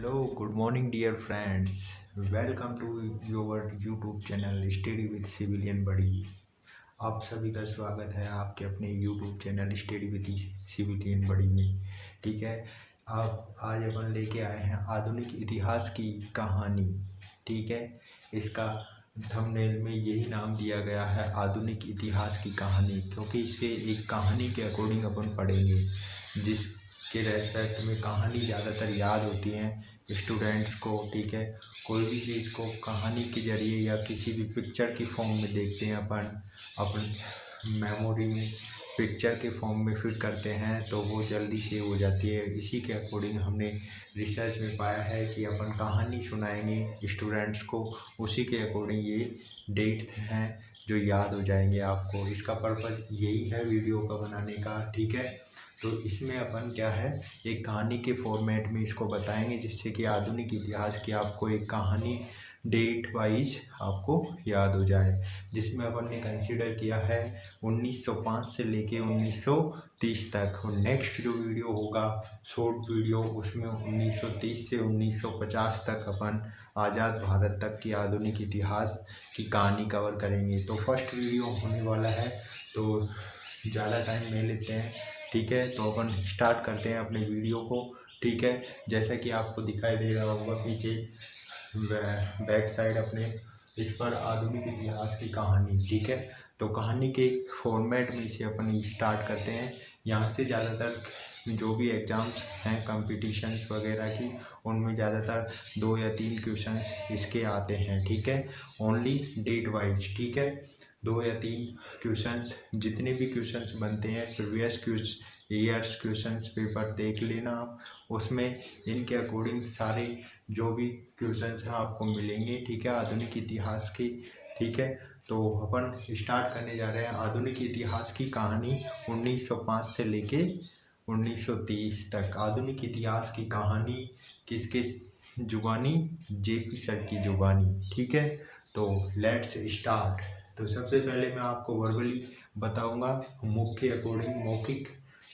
Hello, good morning, dear friends. Welcome to your YouTube channel study with civilian बड़ी। आप सभी का स्वागत है आपके अपने YouTube channel study with civilian बड़ी में। ठीक है, आप आज अपन लेके आए हैं आधुनिक इतिहास की कहानी। ठीक है, इसका थंबनेल में यही नाम दिया गया है, आधुनिक इतिहास की कहानी, क्योंकि इसे एक कहानी के अकॉर्डिंग अपन पढ़ेंगे जिसके रेस्पेक्ट में कहानी ज़्यादातर याद होती हैं स्टूडेंट्स को। ठीक है, कोई भी चीज़ को कहानी के जरिए या किसी भी पिक्चर की फॉर्म में देखते हैं अपन मेमोरी में पिक्चर के फॉर्म में फिट करते हैं तो वो जल्दी सेव हो जाती है। इसी के अकॉर्डिंग हमने रिसर्च में पाया है कि अपन कहानी सुनाएंगे स्टूडेंट्स को, उसी के अकॉर्डिंग ये डेट हैं जो याद हो जाएंगे आपको। इसका पर्पज़ यही है वीडियो का बनाने का। ठीक है, तो इसमें अपन क्या है, एक कहानी के फॉर्मेट में इसको बताएंगे जिससे कि आधुनिक इतिहास की आपको एक कहानी डेट वाइज आपको याद हो जाए। जिसमें अपन ने कंसीडर किया है 1905 से लेके 1930 तक, और नेक्स्ट जो वीडियो होगा शॉर्ट वीडियो उसमें 1930 से 1950 तक अपन आज़ाद भारत तक की आधुनिक इतिहास की कहानी कवर करेंगे। तो फर्स्ट वीडियो होने वाला है, तो ज़्यादा टाइम नहीं लेते हैं। ठीक है, तो अपन स्टार्ट करते हैं अपने वीडियो को। ठीक है, जैसा कि आपको दिखाई दे रहा होगा पीछे बैक साइड अपने, इस पर आधुनिक इतिहास की कहानी। ठीक है, तो कहानी के फॉर्मेट में इसे अपन स्टार्ट करते हैं। यहाँ से ज़्यादातर जो भी एग्ज़ाम्स हैं कंपटीशंस वगैरह की, उनमें ज़्यादातर 2 या 3 क्वेश्चंस इसके आते हैं। ठीक है, ओनली डेट वाइज। ठीक है, 2 या 3 क्वेश्चंस, जितने भी क्वेश्चंस बनते हैं प्रीवियस ईयर्स क्वेश्चंस पेपर देख लेना आप, उसमें इनके अकॉर्डिंग सारे जो भी क्वेश्चंस हैं आपको मिलेंगे। ठीक है, आधुनिक इतिहास की। ठीक है, तो अपन स्टार्ट करने जा रहे हैं आधुनिक इतिहास की कहानी 1905 से लेके 1930 तक। आधुनिक इतिहास की कहानी किसके जुबानी? जेपी सर की जुबानी। ठीक है, तो लेट्स स्टार्ट। तो सबसे पहले मैं आपको वर्बली बताऊंगा, मुख्य अकॉर्डिंग मौखिक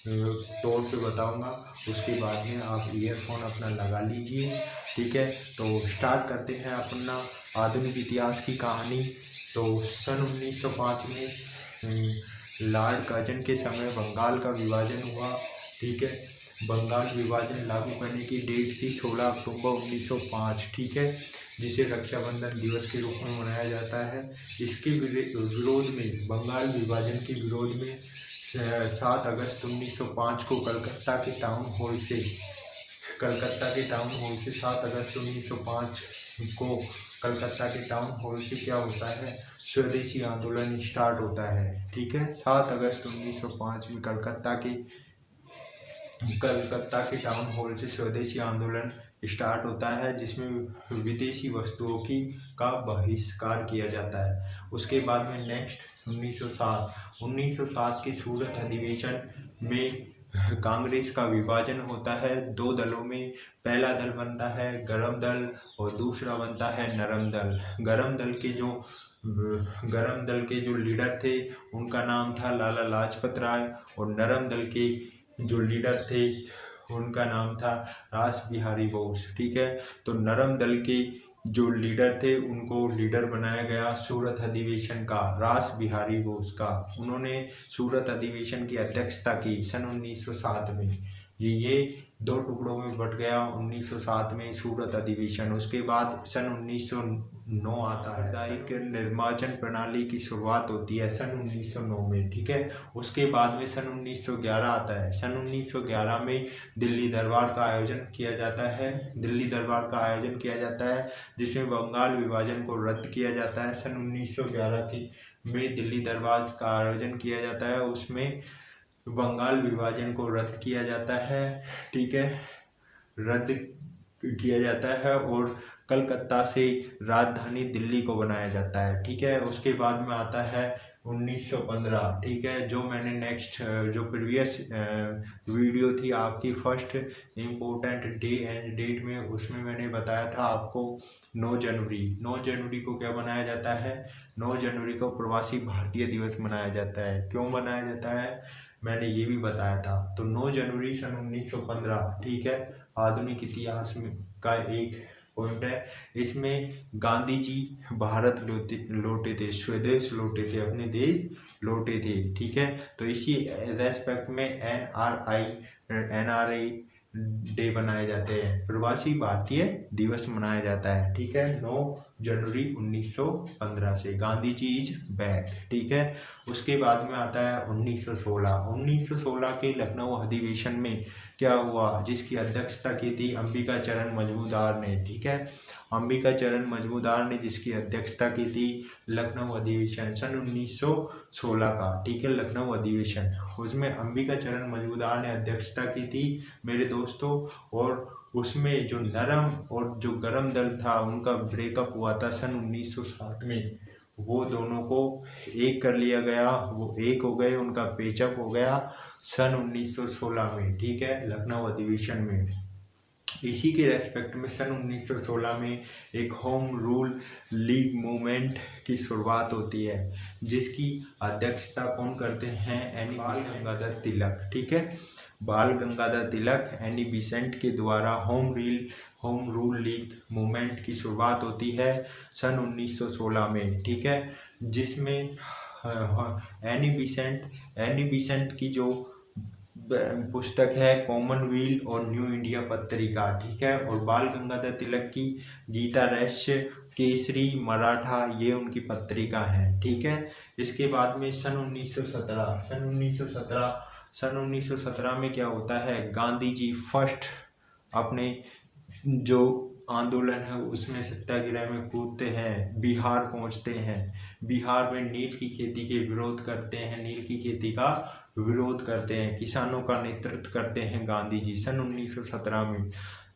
तौर पे बताऊंगा, उसके बाद में आप ईयरफोन अपना लगा लीजिए। ठीक है, तो स्टार्ट करते हैं अपना आधुनिक इतिहास की कहानी। तो सन 1905 में लॉर्ड कर्जन के समय बंगाल का विभाजन हुआ। ठीक है, बंगाल विभाजन लागू करने की डेट थी 16 अक्टूबर 1905। ठीक है, जिसे रक्षाबंधन दिवस के रूप में मनाया जाता है। इसके विरोध में, बंगाल विभाजन के विरोध में 7 अगस्त 1905 को कलकत्ता के टाउन हॉल से 7 अगस्त 1905 को कलकत्ता के टाउन हॉल से क्या होता है, स्वदेशी आंदोलन स्टार्ट होता है। ठीक है, 7 अगस्त 1905 में कलकत्ता के टाउन हॉल से स्वदेशी आंदोलन स्टार्ट होता है, जिसमें विदेशी वस्तुओं का बहिष्कार किया जाता है। उसके बाद में नेक्स्ट 1907 के सूरत अधिवेशन में कांग्रेस का विभाजन होता है 2 दलों में। पहला दल बनता है गरम दल और दूसरा बनता है नरम दल। गरम दल के जो लीडर थे उनका नाम था लाला लाजपत राय, और नरम दल के जो लीडर थे उनका नाम था रास बिहारी बोस। ठीक है, तो नरम दल के जो लीडर थे उनको लीडर बनाया गया सूरत अधिवेशन का रास बिहारी बोस का। उन्होंने सूरत अधिवेशन की अध्यक्षता की सन 1907 में। ये 2 टुकड़ों में बट गया 1907 में सूरत अधिवेशन। उसके बाद सन 1909 आता है, सामुदायिक निर्वाचन प्रणाली की शुरुआत होती है सन 1909 में। ठीक है, उसके बाद में सन 1911 आता है। सन 1911 में दिल्ली दरबार का आयोजन किया जाता है, जिसमें बंगाल विभाजन को रद्द किया जाता है। सन 1911 में दिल्ली दरबार का आयोजन किया जाता है, उसमें बंगाल विभाजन को रद्द किया जाता है। ठीक है, रद्द किया जाता है और कलकत्ता से राजधानी दिल्ली को बनाया जाता है। ठीक है, उसके बाद में आता है 1915। ठीक है, जो मैंने नेक्स्ट जो प्रीवियस वीडियो थी आपकी first important day and date में, उसमें मैंने बताया था आपको 9 जनवरी को क्या बनाया जाता है, 9 जनवरी को प्रवासी भारतीय दिवस मनाया जाता है। क्यों मनाया जाता है मैंने ये भी बताया था। तो 9 जनवरी सन 1915। ठीक है, आधुनिक इतिहास में का एक पॉइंट है। इसमें गांधी जी भारत लौटे थे, स्वदेश लौटे थे, अपने देश लौटे थे। ठीक है, तो इसी रेस्पेक्ट में NRA डे बनाए जाते हैं, प्रवासी भारतीय दिवस मनाया जाता है। ठीक है, 9 जनवरी 1915 से गांधी जी इज बैक। ठीक है, उसके बाद में आता है 1916 के लखनऊ अधिवेशन में क्या हुआ, जिसकी अध्यक्षता की थी अंबिका चरण मजमूदार ने। ठीक है, अंबिका चरण मजमूदार ने जिसकी अध्यक्षता की थी लखनऊ अधिवेशन सन 1916 का। ठीक है, लखनऊ अधिवेशन, उसमें अंबिका चरण मजमूदार ने अध्यक्षता की थी मेरे दोस्तों। और उसमें जो नरम और जो गरम दल था उनका ब्रेकअप हुआ था सन 1960 में। वो दोनों को एक कर लिया गया, वो एक हो गए, उनका पेचअप हो गया सन 1916 में। ठीक है, लखनऊ अधिवेशन में। इसी के रेस्पेक्ट में सन 1916 में एक होम रूल लीग मूवमेंट की शुरुआत होती है, जिसकी अध्यक्षता कौन करते हैं, एनी गंगाधर तिलक। ठीक है, बाल गंगाधर तिलक, एनी बेसेंट के द्वारा होम रूल लीग मूवमेंट की शुरुआत होती है सन 1916 में। ठीक है, जिसमें एनी बेसेंट की जो पुस्तक है कॉमनवेल्थ और न्यू इंडिया पत्रिका। ठीक है, और बाल गंगाधर तिलक की गीता रहस्य, केसरी, मराठा, ये उनकी पत्रिका है। ठीक है, इसके बाद में सन 1917 में क्या होता है, गांधी जी फर्स्ट अपने जो आंदोलन है उसमें सत्याग्रह में कूदते हैं, बिहार पहुंचते हैं। बिहार में नील की खेती के विरोध करते हैं, नील की खेती का विरोध करते हैं, किसानों का नेतृत्व करते हैं गांधी जी सन 1917 में,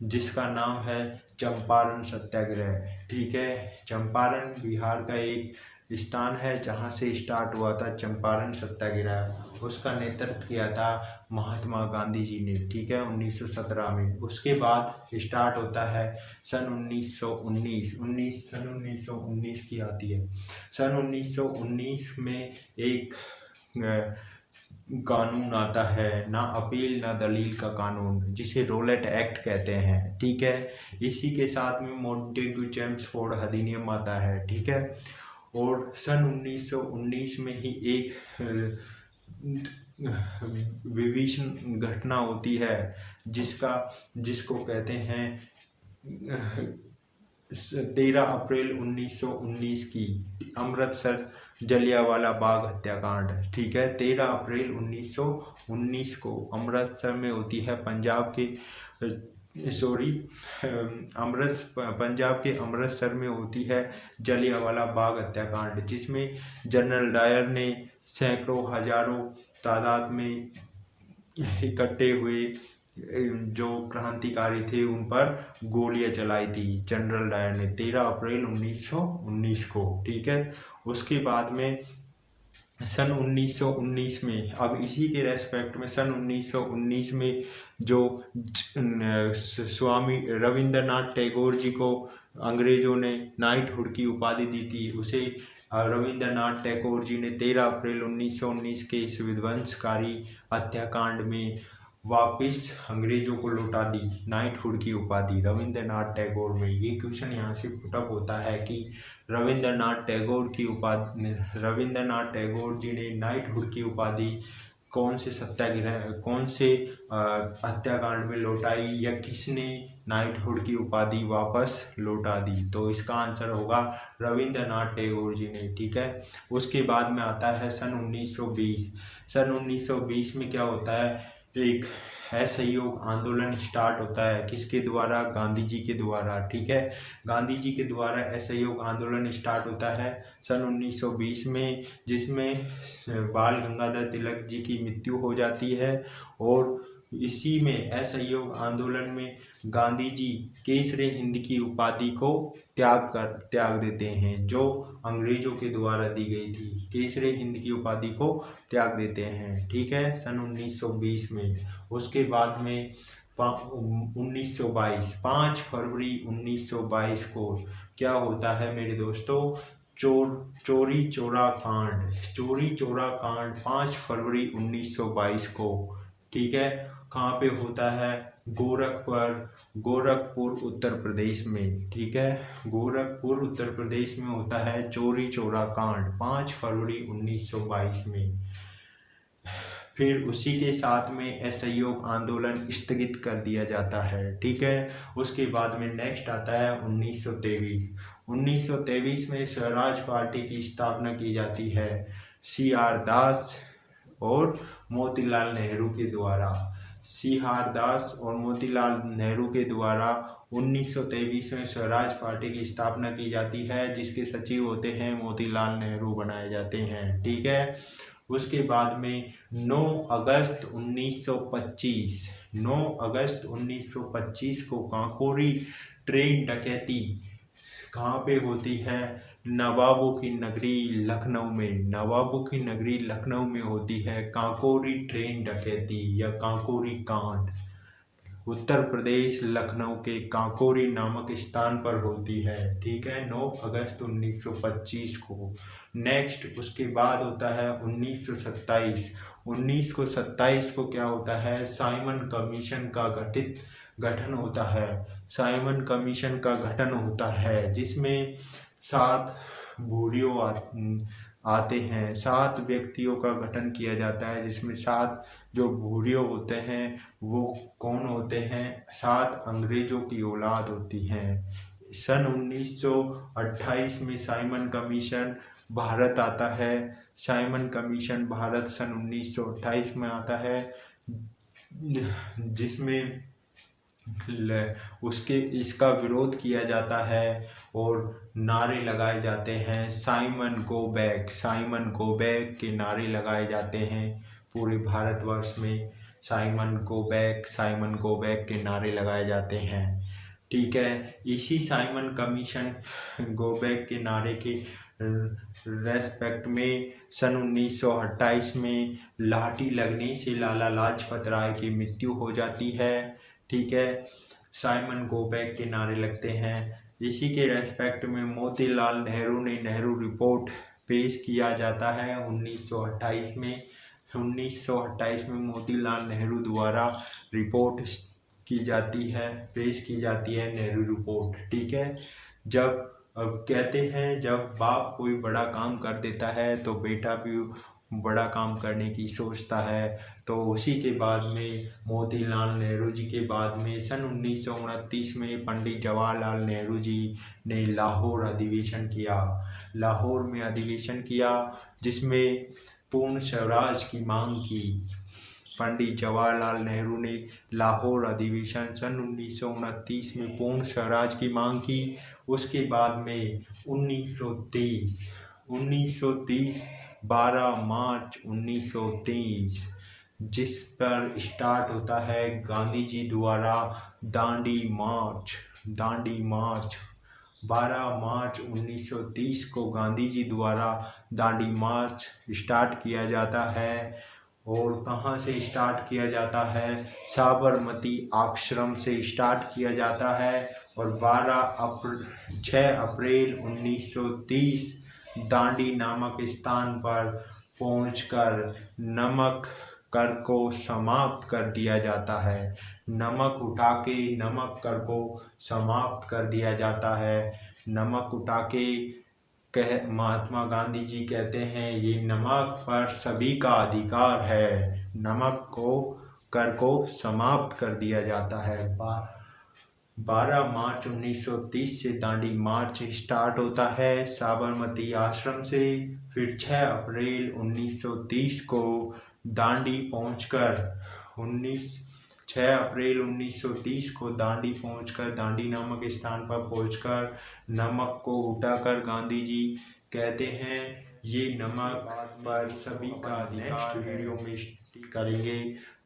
जिसका नाम है चंपारण सत्याग्रह। ठीक है, चंपारण बिहार का एक स्थान है जहाँ से स्टार्ट हुआ था चंपारण सत्याग्रह। उसका नेतृत्व किया था महात्मा गांधी जी ने। ठीक है, 1917 में। उसके बाद स्टार्ट होता है सन 1919 की आती है। सन 1919 में एक कानून आता है, ना अपील ना दलील का कानून, जिसे रोलेट एक्ट कहते हैं। ठीक है, इसी के साथ में मॉन्टेग्यू चेम्सफोर्ड अधिनियम आता है। ठीक है, और सन 1919 में ही एक विभीषण घटना होती है, जिसको कहते हैं 13 अप्रैल 1919 की अमृतसर जलियांवाला बाग हत्याकांड। ठीक है, 13 अप्रैल 1919 को अमृतसर में होती है, पंजाब के अमृतसर में होती है जलियांवाला बाग हत्याकांड, जिसमें जनरल डायर ने सैकड़ों हजारों तादाद में इकट्ठे हुए जो क्रांतिकारी थे उन पर गोलियां चलाई थी जनरल डायर ने 13 अप्रैल 1919 को। ठीक है, उसके बाद में सन 1919 में, अब इसी के रेस्पेक्ट में सन 1919 में जो स्वामी रविंद्रनाथ टैगोर जी को अंग्रेजों ने नाइटहुड की उपाधि दी थी, उसे रविंद्रनाथ टैगोर जी ने 13 अप्रैल 1919 के इस विध्वंसकारी हत्याकांड में वापिस अंग्रेजों को लौटा दी नाइटहुड की उपाधि रविंद्रनाथ टैगोर में। ये क्वेश्चन यहाँ से पुटअप होता है कि रविंद्रनाथ टैगोर जी ने नाइटहुड की उपाधि कौन से हत्याकांड में लौटाई, या किसने नाइटहुड की उपाधि वापस लौटा दी, तो इसका आंसर होगा रविंद्रनाथ टैगोर जी ने। ठीक है, उसके बाद में आता है सन 1920। सन 1920 में क्या होता है, एक असहयोग आंदोलन स्टार्ट होता है, किसके द्वारा, गांधी जी के द्वारा। ठीक है, गांधी जी के द्वारा असहयोग आंदोलन स्टार्ट होता है सन 1920 में, जिसमें बाल गंगाधर तिलक जी की मृत्यु हो जाती है। और इसी में असहयोग आंदोलन में गांधी जी केसरे हिंद की उपाधि को त्याग देते हैं, जो अंग्रेजों के द्वारा दी गई थी। केसरे हिंद की उपाधि को त्याग देते हैं। ठीक है, सन 1920 में। उसके बाद में 1922 5 फरवरी 1922 को क्या होता है मेरे दोस्तों, चोरी चौरा कांड 5 फरवरी 1922 को। ठीक है, कहाँ पे होता है, गोरखपुर उत्तर प्रदेश में, ठीक है। गोरखपुर उत्तर प्रदेश में होता है चौरी चौरा कांड 5 फरवरी 1922 में। फिर उसी के साथ में असहयोग आंदोलन स्थगित कर दिया जाता है, ठीक है। उसके बाद में नेक्स्ट आता है 1923। 1923 में स्वराज पार्टी की स्थापना की जाती है CR दास और मोतीलाल नेहरू के द्वारा। CR दास और मोतीलाल नेहरू के द्वारा 1923 में स्वराज पार्टी की स्थापना की जाती है, जिसके सचिव होते हैं मोतीलाल नेहरू बनाए जाते हैं, ठीक है। उसके बाद में 9 अगस्त 1925 को काकोरी ट्रेन डकैती कहाँ पे होती है? नवाबों की नगरी लखनऊ में होती है काकोरी ट्रेन डकैती या काकोरी कांड। उत्तर प्रदेश लखनऊ के काकोरी नामक स्थान पर होती है, ठीक है, 9 अगस्त 1925 को। नेक्स्ट उसके बाद होता है 1927 को क्या होता है? साइमन कमीशन का गठन होता है। साइमन कमीशन का गठन होता है जिसमें 7 भूरियों आते हैं। 7 व्यक्तियों का गठन किया जाता है, जिसमें 7 जो भूरियों होते हैं वो कौन होते हैं? 7 अंग्रेजों की औलाद होती हैं। सन 1928 में साइमन कमीशन भारत आता है। साइमन कमीशन भारत सन 1928 में आता है, जिसमें इसका विरोध किया जाता है और नारे लगाए जाते हैं। साइमन गो बैक के नारे लगाए जाते हैं पूरे भारतवर्ष में। साइमन गो बैक के नारे लगाए जाते हैं, ठीक है। इसी साइमन कमीशन गो बैक के नारे के रेस्पेक्ट में सन 1928 में लाठी लगने से लाला लाजपत राय की मृत्यु हो जाती है, ठीक है। साइमन गो बैक के नारे लगते हैं। इसी के रेस्पेक्ट में मोतीलाल नेहरू ने नेहरू रिपोर्ट पेश किया जाता है 1928 में। 1928 में मोतीलाल नेहरू द्वारा रिपोर्ट पेश की जाती है नेहरू रिपोर्ट, ठीक है। अब कहते हैं जब बाप कोई बड़ा काम कर देता है तो बेटा भी बड़ा काम करने की सोचता है। तो उसी के बाद में मोतीलाल नेहरू जी के बाद में सन 1929 में पंडित जवाहरलाल नेहरू जी ने लाहौर में अधिवेशन किया जिसमें पूर्ण स्वराज की मांग की। पंडित जवाहरलाल नेहरू ने लाहौर अधिवेशन सन 1929 में पूर्ण स्वराज की मांग की। उसके बाद में 1930 12 मार्च 1923 जिस पर स्टार्ट होता है गांधी जी द्वारा दांडी मार्च। 12 मार्च 1930 को गांधी जी द्वारा दांडी मार्च स्टार्ट किया जाता है। और कहाँ से स्टार्ट किया जाता है? साबरमती आश्रम से स्टार्ट किया जाता है। और 6 अप्रैल 1930 दांडी नामक स्थान पर पहुंचकर नमक कर को समाप्त कर दिया जाता है। नमक उठा के नमक कर को समाप्त कर दिया जाता है। नमक उठा के महात्मा गांधी जी कहते हैं ये नमक पर सभी का अधिकार है। नमक को कर को समाप्त कर दिया जाता है। 12 मार्च 1930 से दांडी मार्च स्टार्ट होता है साबरमती आश्रम से। फिर 6 अप्रैल 1930 को दांडी पहुंचकर 6 अप्रैल 1930 को दांडी पहुंचकर दांडी नामक स्थान पर पहुंचकर नमक को उठाकर गांधी जी कहते हैं ये नमक पर सभी का अधिकार। नेक्स्ट वीडियो में करेंगे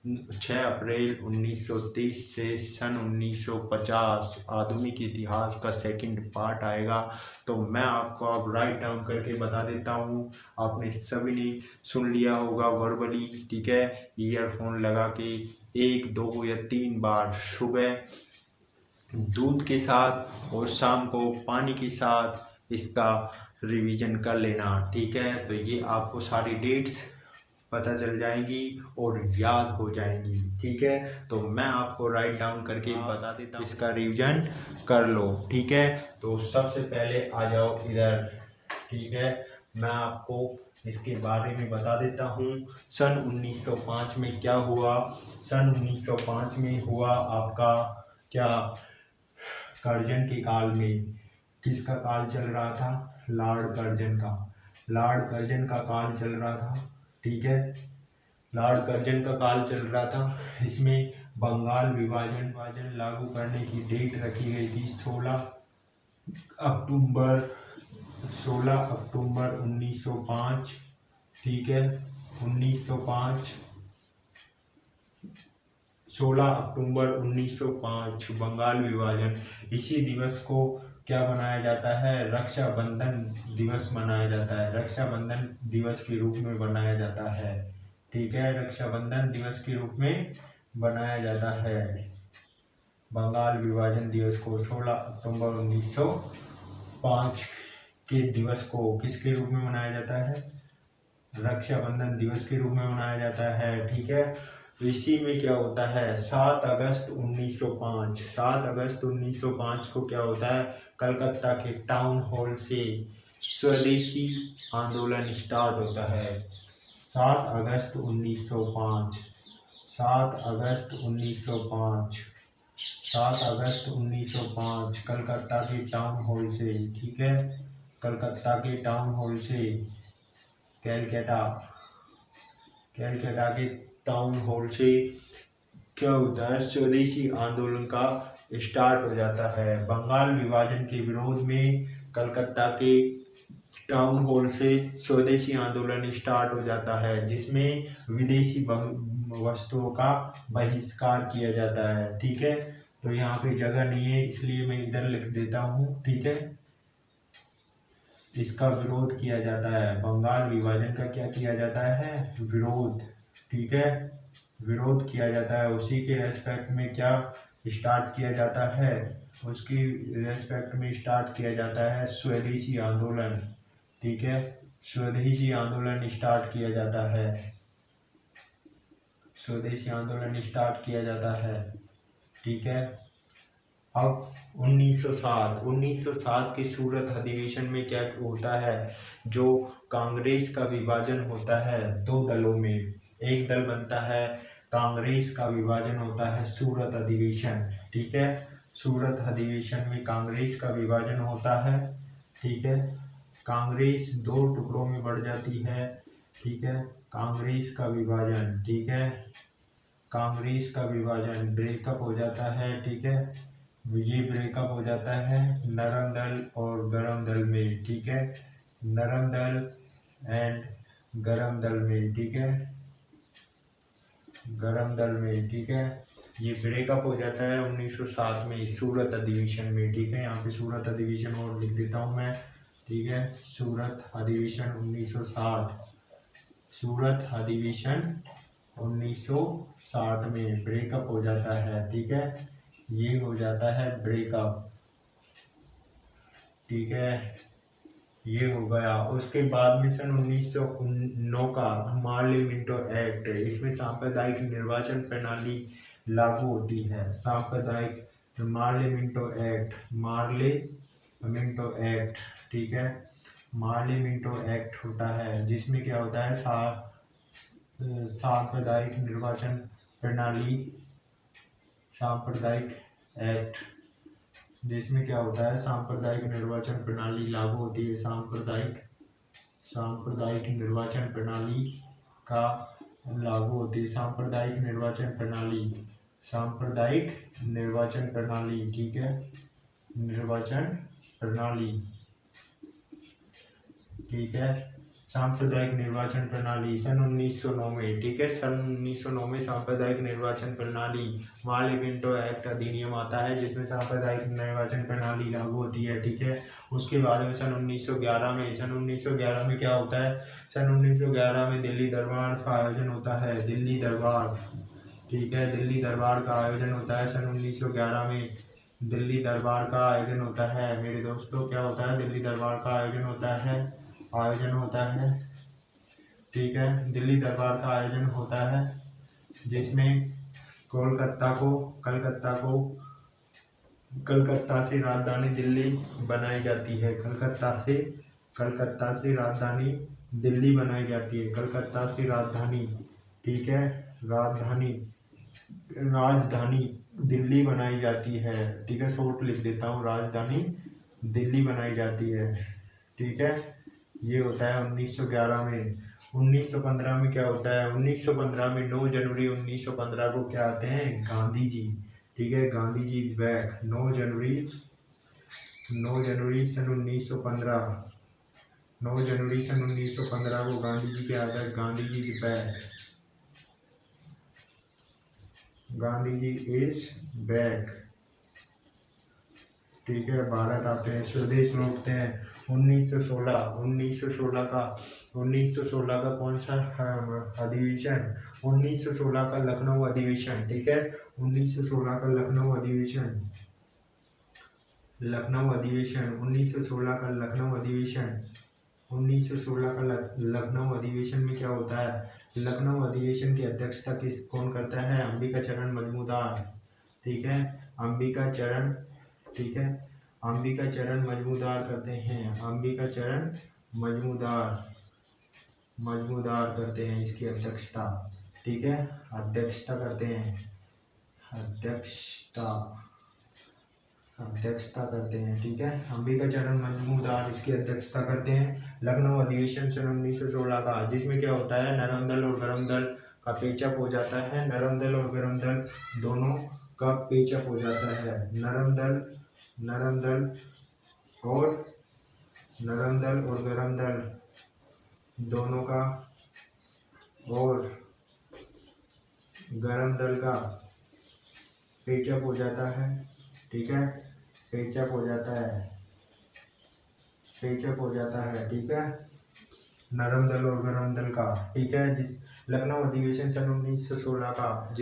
6 अप्रैल 1930 से सन 1950 आधुनिक इतिहास का सेकंड पार्ट आएगा। तो मैं आपको अब राइट डाउन करके बता देता हूँ। आपने सभी ने सुन लिया होगा वर्बली, ठीक है। ईयरफोन लगा के 1, 2 या 3 बार सुबह दूध के साथ और शाम को पानी के साथ इसका रिवीजन कर लेना, ठीक है। तो ये आपको सारी डेट्स पता चल जाएंगी और याद हो जाएंगी। ठीक है, तो मैं आपको राइट डाउन करके बता देता हूँ, इसका रिवीजन कर लो। ठीक है, तो सबसे पहले आ जाओ इधर। ठीक है, मैं आपको इसके बारे में बता देता हूँ। सन 1905 में क्या हुआ। सन 1905 में हुआ आपका क्या, कर्जन के काल में। किसका काल चल रहा था? लॉर्ड कर्जन का। लॉर्ड कर्जन का काल चल रहा था। ठीक है, लॉर्ड कर्जन का काल चल रहा था। इसमें बंगाल विभाजन लागू करने की डेट रखी गई थी 16 अक्टूबर 1905। ठीक है, 1905, 16 अक्टूबर 1905 बंगाल विभाजन। इसी दिवस को क्या मनाया जाता है? रक्षाबंधन दिवस मनाया जाता है। रक्षाबंधन दिवस के रूप में बनाया जाता है। ठीक है, रक्षाबंधन दिवस के रूप में बनाया जाता है बंगाल विभाजन दिवस को। 16 अक्टूबर 1905 के दिवस को किसके रूप में मनाया जाता है? रक्षाबंधन दिवस के रूप में मनाया जाता है। ठीक है, इसी में क्या होता है? 7 अगस्त 1905, 7 अगस्त 1905 को क्या होता है? कलकत्ता के टाउन हॉल से स्वदेशी आंदोलन स्टार्ट होता है। 7 अगस्त 1905, 7 अगस्त 1905, 7 अगस्त 1905 कलकत्ता के टाउन हॉल से। ठीक है, कलकत्ता के टाउन हॉल से कैलकाटा के टाउन हॉल से क्या होता है? स्वदेशी आंदोलन का स्टार्ट हो जाता है। बंगाल विभाजन के विरोध में कलकत्ता के टाउन हॉल से स्वदेशी आंदोलन स्टार्ट हो जाता है, जिसमें विदेशी वस्तुओं का बहिष्कार किया जाता है। ठीक है, तो यहाँ पे जगह नहीं है इसलिए मैं इधर लिख देता हूँ। ठीक है, इसका विरोध किया जाता है। बंगाल विभाजन का क्या किया जाता है? विरोध। ठीक है, विरोध किया जाता है। उसी के रेस्पेक्ट में क्या स्टार्ट किया जाता है? उसकी रेस्पेक्ट में स्टार्ट किया जाता है स्वदेशी आंदोलन। ठीक है, स्वदेशी आंदोलन स्टार्ट किया जाता है। स्वदेशी आंदोलन स्टार्ट किया जाता है। ठीक है, अब 1907 के सूरत अधिवेशन में क्या होता है? जो कांग्रेस का विभाजन होता है दो दलों में, एक दल बनता है कांग्रेस का विभाजन होता है सूरत अधिवेशन। ठीक है, सूरत अधिवेशन में कांग्रेस का विभाजन होता है। ठीक है, कांग्रेस दो टुकड़ों में बढ़ जाती है। ठीक है, कांग्रेस का विभाजन। ठीक है, कांग्रेस का विभाजन ब्रेकअप हो जाता है। ठीक है, ये ब्रेकअप हो जाता है नरम दल और गरम दल में। ठीक है, नरम दल एंड गरम दल में। ठीक है, गरम दल में। ठीक है, ये ब्रेकअप हो जाता है 1907 में सूरत अधिवेशन में। ठीक है, यहाँ पे सूरत अधिवेशन और लिख देता हूँ मैं। ठीक है, सूरत अधिवेशन 1960, सूरत अधिवेशन 1960 में ब्रेकअप हो जाता है। ठीक है, ये हो जाता है ब्रेकअप। ठीक है, ये हो गया। उसके बाद में सन 1909 का मार्ले मिंटो एक्ट, इसमें सांप्रदायिक निर्वाचन प्रणाली लागू होती है। सांप्रदायिक Morley Minto act, Morley Minto act. ठीक है, मार्ले मिंटो एक्ट होता है जिसमें क्या होता है? सांप्रदायिक निर्वाचन प्रणाली, सांप्रदायिक एक्ट, जिसमें क्या होता है? सांप्रदायिक निर्वाचन प्रणाली लागू होती है। सांप्रदायिक निर्वाचन प्रणाली का लागू होती है। सांप्रदायिक निर्वाचन प्रणाली, सांप्रदायिक निर्वाचन प्रणाली। ठीक है, निर्वाचन प्रणाली। ठीक है, सांप्रदायिक निर्वाचन प्रणाली सन 1909 में। ठीक है, सन 1909 में सांप्रदायिक निर्वाचन प्रणाली मार्ले मिंटो एक्ट अधिनियम आता है, जिसमें सांप्रदायिक निर्वाचन प्रणाली लागू होती है। ठीक है, उसके बाद में सन 1911 में क्या होता है? सन 1911 में दिल्ली दरबार का आयोजन होता है। दिल्ली दरबार। ठीक है, दिल्ली दरबार का आयोजन होता है सन 1911 में। दिल्ली दरबार का आयोजन होता है मेरे दोस्तों। क्या होता है? दिल्ली दरबार का आयोजन होता है। ठीक है। दिल्ली दरबार का आयोजन होता है जिसमें कलकत्ता से राजधानी दिल्ली बनाई जाती है। कलकत्ता से राजधानी दिल्ली बनाई जाती है। कलकत्ता से राजधानी, ठीक है, राजधानी दिल्ली बनाई जाती है। ठीक है, शॉर्ट लिख देता हूँ, राजधानी दिल्ली बनाई जाती है। ठीक है, ये होता है 1911 में। 1915 में क्या होता है? 1915 में 9 जनवरी 1915 को क्या आते हैं? गांधी जी। ठीक है, गांधी जी इज बैक। 9 जनवरी सन 1915, 9 जनवरी सन 1915 को गांधी जी क्या आता है? Gandhi ji is back, Gandhi ji is back. ठीक है, भारत आते हैं, स्वदेश लौटते हैं। 1916 का कौन सा अधिवेशन? 1916 का लखनऊ अधिवेशन। ठीक है, 1916 का लखनऊ अधिवेशन। 1916 का लखनऊ अधिवेशन में क्या होता है? लखनऊ अधिवेशन की अध्यक्षता कौन करता है? अंबिका चरण मजूमदार। ठीक है, अंबिका चरण मजूमदार करते हैं। अंबिका चरण मजूमदार करते हैं इसकी अध्यक्षता। ठीक है, अध्यक्षता करते हैं, अध्यक्षता करते हैं। ठीक है, अंबिका चरण मजूमदार इसकी अध्यक्षता करते हैं। लखनऊ अधिवेशन सन 1916 का, जिसमें क्या होता है? नरम दल और गरम दल का पेचअप हो जाता है। नरम दल और गरम दल दोनों का पेचअप हो जाता है। नरम दल और गरम दल दोनों का, और गरम दल का पेचअप हो जाता है। ठीक है, पेचअप हो जाता है। ठीक है, नरम दल और गरम दल का। ठीक है, जिस लखनऊ अधिवेशन सन 1916 का,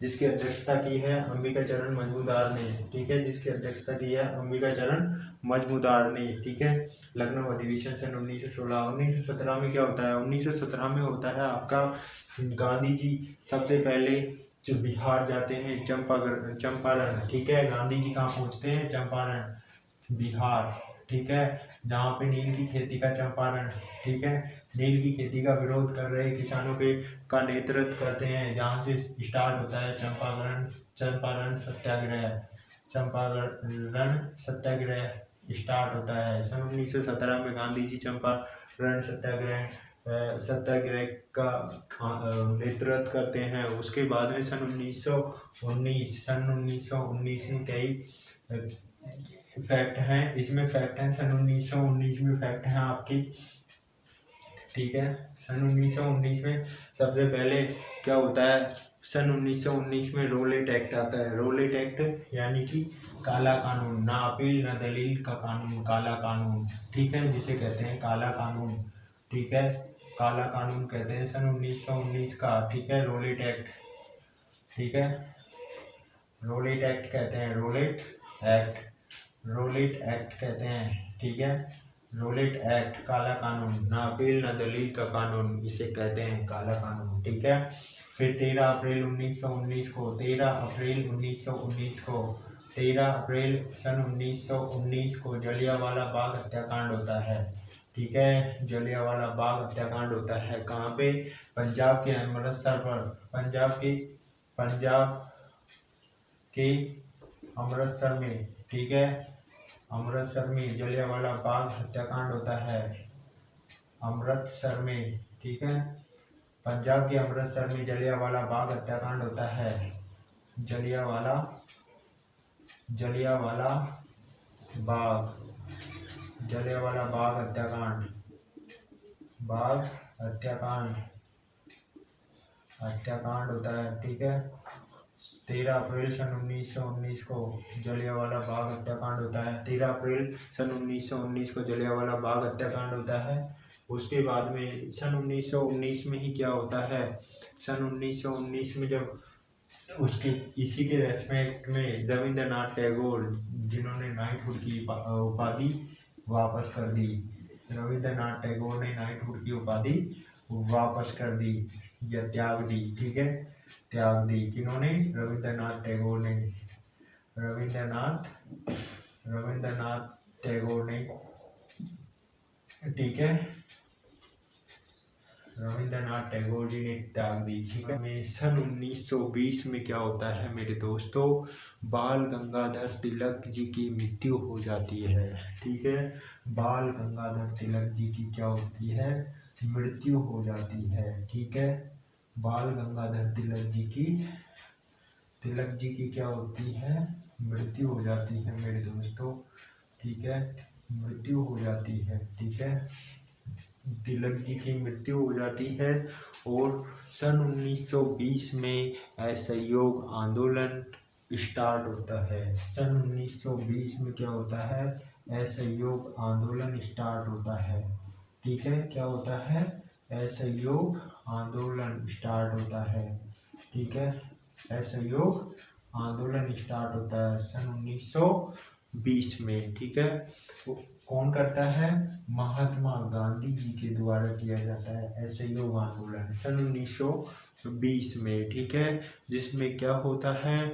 जिसकी अध्यक्षता की है अंबिका चरण मजूमदार ने। ठीक है, जिसकी अध्यक्षता की है अंबिका चरण मजूमदार ने। ठीक है, लखनऊ अधिवेशन सन 1916। 1917 में क्या होता है? 1917 में होता है आपका, गांधी जी सबसे पहले जो बिहार जाते हैं, चंपारण। ठीक है, गांधी जी कहाँ पहुँचते हैं? चंपारण, बिहार। ठीक है, जहाँ पे नील की खेती का चंपारण। ठीक है, नील की खेती का विरोध कर रहे किसानों का नेतृत्व करते हैं, जहाँ से स्टार्ट होता है चंपारण सत्याग्रह स्टार्ट होता है। सन 1917 में गांधी जी चंपारण सत्याग्रह का नेतृत्व करते हैं। उसके बाद में सन 1919 में कई फैक्ट हैं, इसमें फैक्ट हैं सन 1919 में फैक्ट हैं आपकी। ठीक है, सन 1919 में सबसे पहले क्या होता है? सन 1919 में रोलेट एक्ट आता है। रोलेट एक्ट यानी कि काला कानून, ना अपील ना दलील का कानून, काला कानून। ठीक है, जिसे कहते हैं काला कानून। ठीक है, काला कानून कहते हैं सन 1919 का। ठीक है, रोलेट एक्ट। ठीक है, रोलेट एक्ट कहते हैं, रोलेट एक्ट कहते हैं। ठीक है, रोलेट एक्ट, काला कानून, ना अपील ना दलील का कानून, इसे कहते हैं काला कानून। ठीक है, फिर 13 अप्रैल 1919 को 13 अप्रैल सन 1919 को जलियांवाला बाग हत्याकांड होता है। ठीक है, जलियांवाला बाग हत्याकांड होता है। कहाँ पे? पंजाब के अमृतसर पर, पंजाब के अमृतसर में। ठीक है, अमृतसर में जलियांवाला बाग हत्याकांड होता है, अमृतसर में। ठीक है, पंजाब के अमृतसर में जलियांवाला बाग हत्याकांड होता है। जलियांवाला बाग हत्याकांड होता है। ठीक है, 13 अप्रैल सन 1919 को जलियांवाला बाग हत्याकांड होता है। 13 अप्रैल सन 1919 को जलियांवाला बाग हत्याकांड होता है। उसके बाद में सन 1919 में ही क्या होता है? सन 1919 में जब इसी के रेस्पेक्ट में रविंद्रनाथ टैगोर, जिन्होंने नाइटहुड की उपाधि वापस कर दी, रविंद्रनाथ टैगोर ने नाइटहुड की उपाधि वापस कर दी या त्याग दी। ठीक है, त्याग दी किन्होंने? रविंद्रनाथ टैगोर ने। रविंद्रनाथ रविंद्रनाथ टैगोर ने। ठीक है, रविंद्रनाथ टैगोर जी ने त्याग दी। ठीक है, में सन 1920 में क्या होता है मेरे दोस्तों? बाल गंगाधर तिलक जी की मृत्यु हो जाती है। ठीक है, बाल गंगाधर तिलक जी की क्या होती है? मृत्यु हो जाती है। ठीक है, बाल गंगाधर तिलक जी की क्या होती है? मृत्यु हो जाती है मेरे दोस्तों। ठीक है, मृत्यु हो जाती है। ठीक है, तिलक जी की मृत्यु हो जाती है। और सन 1920 में असहयोग आंदोलन स्टार्ट होता है। सन 1920 में क्या होता है? असहयोग आंदोलन स्टार्ट होता है। ठीक है, क्या होता है? असहयोग आंदोलन स्टार्ट होता है। ठीक है, असहयोग आंदोलन स्टार्ट होता है सन 1920 में। ठीक है, कौन करता है? महात्मा गांधी जी के द्वारा किया जाता है असहयोग आंदोलन सन 1920 में। ठीक है, जिसमें क्या होता है?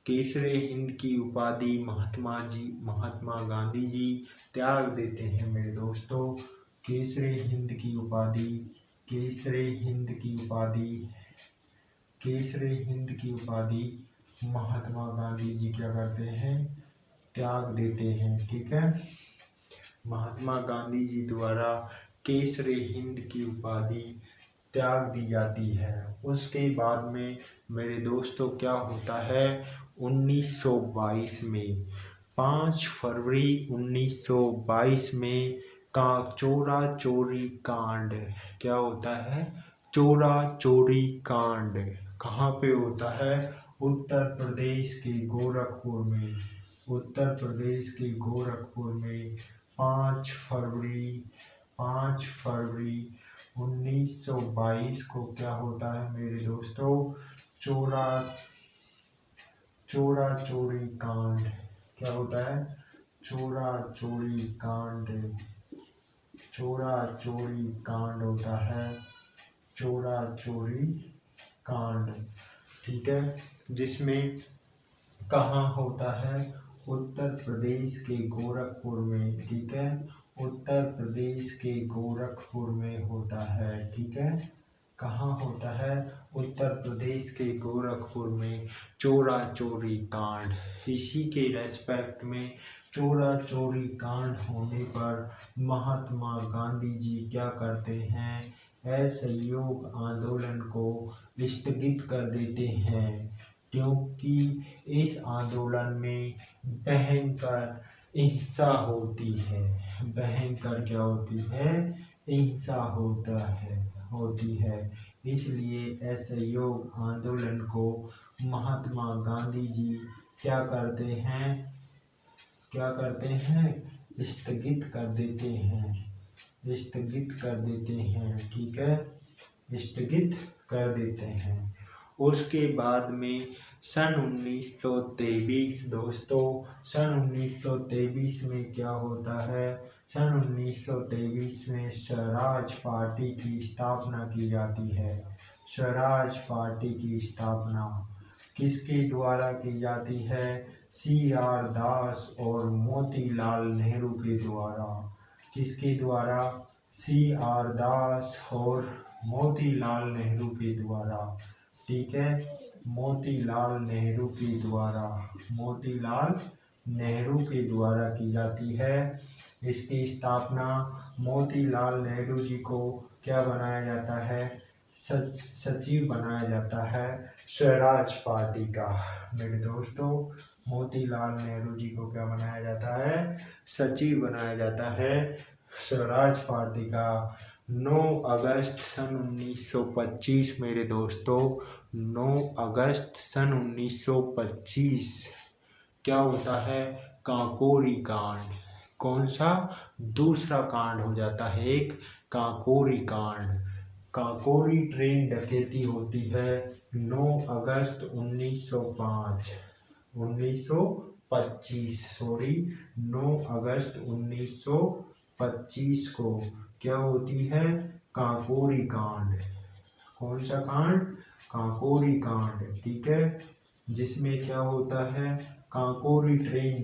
केसरे हिंद की उपाधि महात्मा गांधी जी त्याग देते हैं मेरे दोस्तों। केसरे हिंद की उपाधि महात्मा गांधी जी क्या करते हैं? त्याग देते हैं। ठीक है, महात्मा गांधी जी द्वारा केसरे हिंद की उपाधि त्याग दी जाती है। उसके बाद में मेरे दोस्तों क्या होता है? 1922 में 5 फरवरी 1922 में चोरा चोरी कांड क्या होता है? चोरा चोरी कांड कहाँ पे होता है? उत्तर प्रदेश के गोरखपुर में 5 फरवरी 1922 को क्या होता है मेरे दोस्तों? चोरा चोरी कांड क्या होता है? चोरा चोरी कांड होता है। चोरा चोरी कांड। ठीक है, जिसमें कहाँ होता है? उत्तर प्रदेश के गोरखपुर में। ठीक है, उत्तर प्रदेश के गोरखपुर में होता है। ठीक है, कहाँ होता है? उत्तर प्रदेश के गोरखपुर में चोरा चोरी कांड। इसी के रेस्पेक्ट में चोरा चोरी कांड होने पर महात्मा गांधी जी क्या करते हैं? असहयोग आंदोलन को स्थगित कर देते हैं, क्योंकि इस आंदोलन में भयंकर हिंसा होती है। भयंकर क्या होती है? हिंसा होती है। इसलिए असहयोग आंदोलन को महात्मा गांधी जी क्या करते हैं? स्थगित कर देते हैं। ठीक है, स्थगित कर देते हैं। उसके बाद में सन 1923 दोस्तों, सन 1923 में क्या होता है? सन 1923 में स्वराज पार्टी की स्थापना की जाती है। स्वराज पार्टी की स्थापना किसके द्वारा की जाती है? CR दास और मोतीलाल नेहरू के द्वारा। किसके द्वारा? CR दास और मोतीलाल नेहरू के द्वारा। ठीक है, मोतीलाल नेहरू के द्वारा की जाती है। इसकी स्थापना मोतीलाल नेहरू जी को क्या बनाया जाता है? सचिव बनाया जाता है स्वराज पार्टी का। मेरे दोस्तों, मोतीलाल नेहरू जी को क्या बनाया जाता है? सचिव बनाया जाता है स्वराज पार्टी का। 9 अगस्त सन 1925 मेरे दोस्तों, 9 अगस्त सन 1925 क्या होता है? काकोरी कांड। कौन सा? दूसरा कांड हो जाता है एक, काकोरी कांड। काकोरी ट्रेन डकैती होती है 9 अगस्त 9 अगस्त 1925 को क्या होती है? काकोरी कांड। कौन सा कांड? काकोरी कांड। ठीक है, जिसमें क्या होता है, काकोरी ट्रेन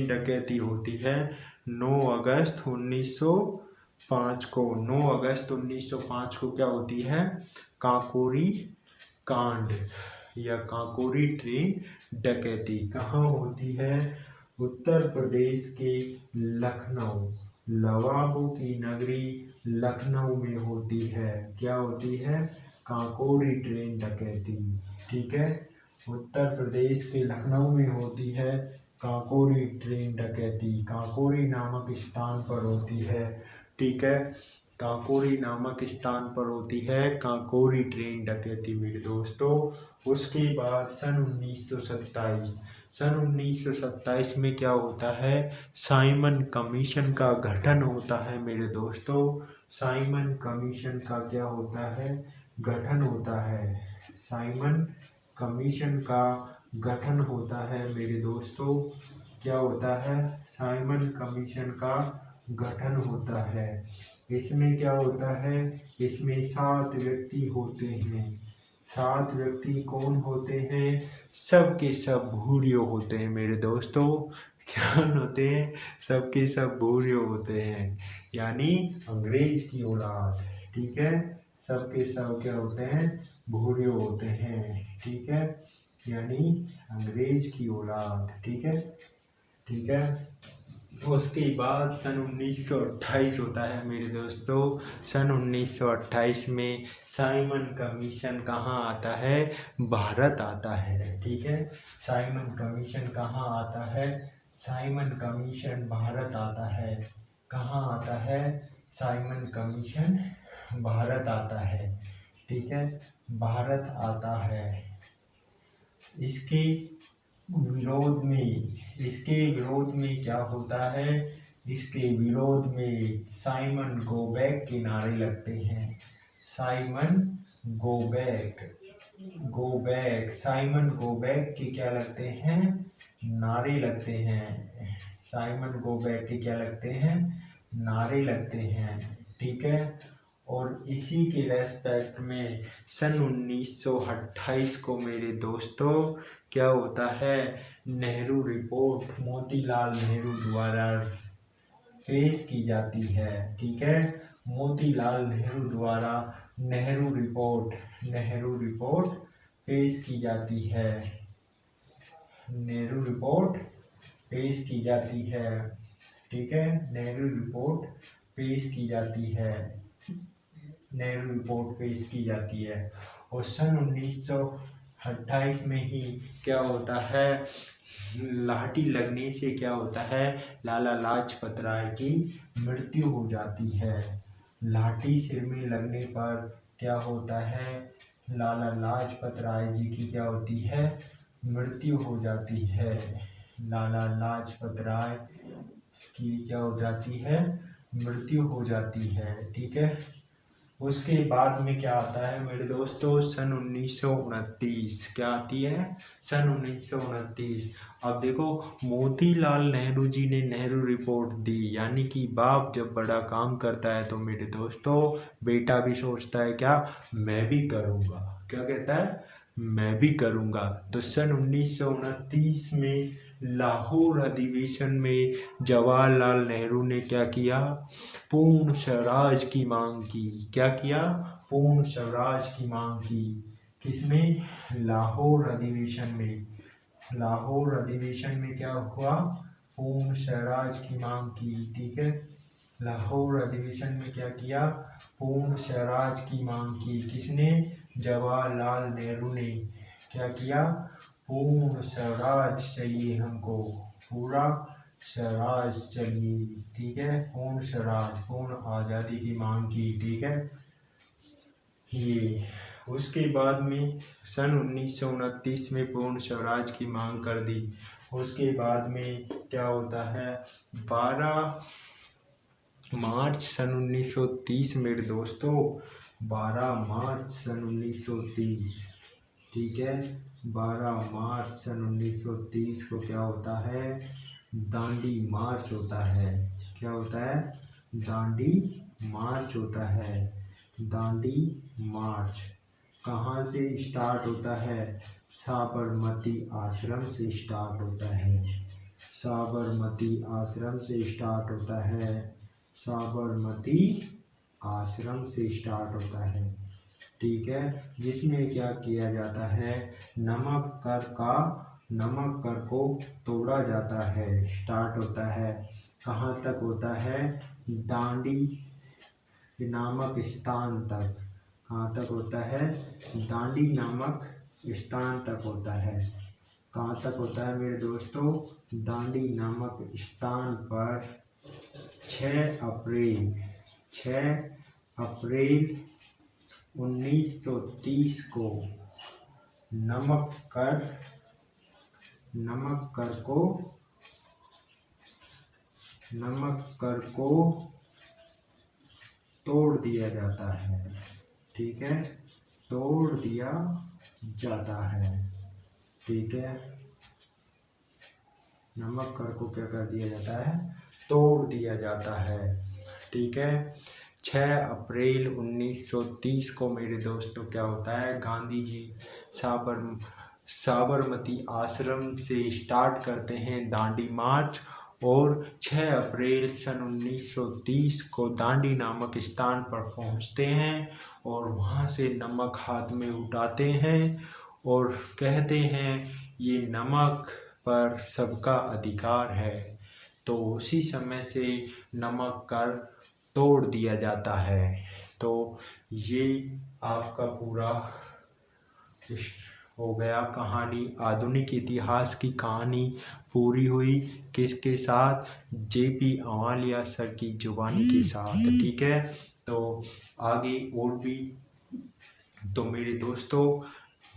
डकैती होती है 9 अगस्त 1905 को। 9 अगस्त 1905 को क्या होती है? काकोरी कांड या काकोरी ट्रेन डकैती। कहाँ होती है? उत्तर प्रदेश के लखनऊ, नवाबों की नगरी लखनऊ में होती है। क्या होती है? काकोरी ट्रेन डकैती। ठीक है, उत्तर प्रदेश के लखनऊ में होती है काकोरी ट्रेन डकैती। काकोरी नामक स्थान पर होती है। ठीक है, काकोरी नामक स्थान पर होती है काकोरी ट्रेन डकैती मेरे दोस्तों। उसके बाद सन 1927 में क्या होता है? साइमन कमीशन का गठन होता है मेरे दोस्तों। साइमन कमीशन का क्या होता है? गठन होता है। साइमन कमीशन का गठन होता है मेरे दोस्तों। क्या होता है? साइमन कमीशन का गठन होता है। इसमें क्या होता है? इसमें 7 व्यक्ति होते हैं। 7 व्यक्ति कौन होते हैं? सब के सब भूरियो होते हैं मेरे दोस्तों। क्या होते हैं? सब के सब भूरियो होते हैं, यानी अंग्रेज की औलाद। ठीक है, सब के सब क्या होते हैं? भूरियो होते हैं। ठीक है, यानी अंग्रेज की औलाद। ठीक है, ठीक है। उसके बाद सन 1928 होता है मेरे दोस्तों। सन 1928 में साइमन कमीशन कहाँ आता है? भारत आता है। ठीक है, साइमन कमीशन कहाँ आता है? साइमन कमीशन भारत आता है। कहाँ आता है? साइमन कमीशन भारत आता है। ठीक है, भारत आता है। इसके विरोध में क्या होता है? इसके विरोध में साइमन गो बैक के नारे लगते हैं। Simon go back Simon go back के क्या लगते हैं? नारे लगते हैं। साइमन गो बैक के क्या लगते हैं? नारे लगते हैं। ठीक है, और इसी के रेस्पेक्ट में सन 1928 को मेरे दोस्तों क्या होता है? नेहरू रिपोर्ट मोतीलाल नेहरू द्वारा पेश की जाती है। ठीक है, मोतीलाल नेहरू द्वारा नेहरू रिपोर्ट पेश की जाती है। नेहरू रिपोर्ट पेश की जाती है। ठीक है, नेहरू रिपोर्ट पेश की जाती है। नेहरू रिपोर्ट पेश की जाती है। और सन 1928 में ही क्या होता है? लाठी लगने से क्या होता है? लाला लाजपत राय की मृत्यु हो जाती है। लाठी सिर में लगने पर क्या होता है? लाला लाजपत राय जी की क्या होती है? मृत्यु हो जाती है। लाला लाजपत राय की क्या हो जाती है? मृत्यु हो जाती है। ठीक है, उसके बाद में क्या आता है मेरे दोस्तों? सन 1929। क्या आती है? सन 1929। अब देखो, मोतीलाल नेहरू जी ने नेहरू रिपोर्ट दी, यानी कि बाप जब बड़ा काम करता है तो मेरे दोस्तों बेटा भी सोचता है क्या? मैं भी करूँगा। क्या कहता है? मैं भी करूँगा। तो सन 1929 में लाहौर अधिवेशन में जवाहरलाल नेहरू ने क्या किया? पूर्ण स्वराज की मांग की। क्या किया? पूर्ण स्वराज की मांग की। किसमें? लाहौर अधिवेशन में। लाहौर अधिवेशन में क्या हुआ? पूर्ण स्वराज की मांग की। ठीक है, लाहौर अधिवेशन में क्या किया? पूर्ण स्वराज की मांग की। किसने? जवाहरलाल नेहरू ने। क्या किया? पूर्ण स्वराज चाहिए हमको, पूरा स्वराज चाहिए। ठीक है, पूर्ण स्वराज, पूर्ण आज़ादी की मांग की। ठीक है, ये उसके बाद में सन 1929 में पूर्ण स्वराज की मांग कर दी। उसके बाद में क्या होता है? 12 मार्च सन 1930 मेरे दोस्तों, 12 मार्च सन 1930। ठीक है, 12 मार्च सन 1930 को क्या होता है? दांडी मार्च होता है। क्या होता है? दांडी मार्च होता है, दांडी मार्च कहाँ से स्टार्ट होता है? साबरमती आश्रम से स्टार्ट होता है। साबरमती आश्रम से स्टार्ट होता है। साबरमती आश्रम से स्टार्ट होता है। ठीक है, जिसमें क्या किया जाता है? नमक कर को तोड़ा जाता है। स्टार्ट होता है, कहाँ तक होता है? दांडी नामक स्थान तक। कहाँ तक होता है? दांडी नामक स्थान तक होता है। कहाँ तक होता है मेरे दोस्तों? दांडी नामक स्थान पर 6 अप्रैल 1930 को नमक कर को तोड़ दिया जाता है। ठीक है, तोड़ दिया जाता है। ठीक है, नमक कर को क्या कर दिया जाता है? तोड़ दिया जाता है। ठीक है, 6 अप्रैल 1930 को मेरे दोस्तों क्या होता है? गांधी जी साबरमती आश्रम से स्टार्ट करते हैं दांडी मार्च और 6 अप्रैल सन 1930 को दांडी नामक स्थान पर पहुंचते हैं और वहां से नमक हाथ में उठाते हैं और कहते हैं ये नमक पर सबका अधिकार है। तो उसी समय से नमक कर तोड़ दिया जाता है। तो ये आपका पूरा हो गया कहानी। आधुनिक इतिहास की कहानी पूरी हुई किसके साथ? जेपी अवालिया सर की जुबानी के साथ। ठीक है, तो आगे और भी। तो मेरे दोस्तों,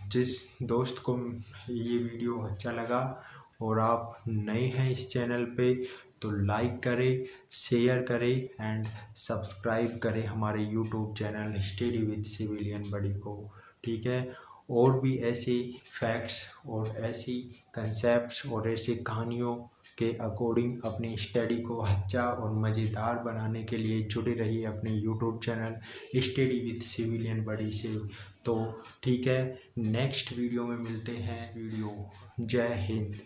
जिस दोस्त को ये वीडियो अच्छा लगा और आप नए हैं इस चैनल पे तो लाइक करें, शेयर करें एंड सब्सक्राइब करें हमारे YouTube channel study with civilian buddy को। ठीक है, और भी ऐसे फैक्ट्स और ऐसी कंसेप्ट्स और ऐसी कहानियों के अकॉर्डिंग अपनी स्टडी को अच्छा और मज़ेदार बनाने के लिए जुड़े रहिए अपने YouTube channel study with civilian buddy से। तो ठीक है, नेक्स्ट वीडियो में मिलते हैं। जय हिंद।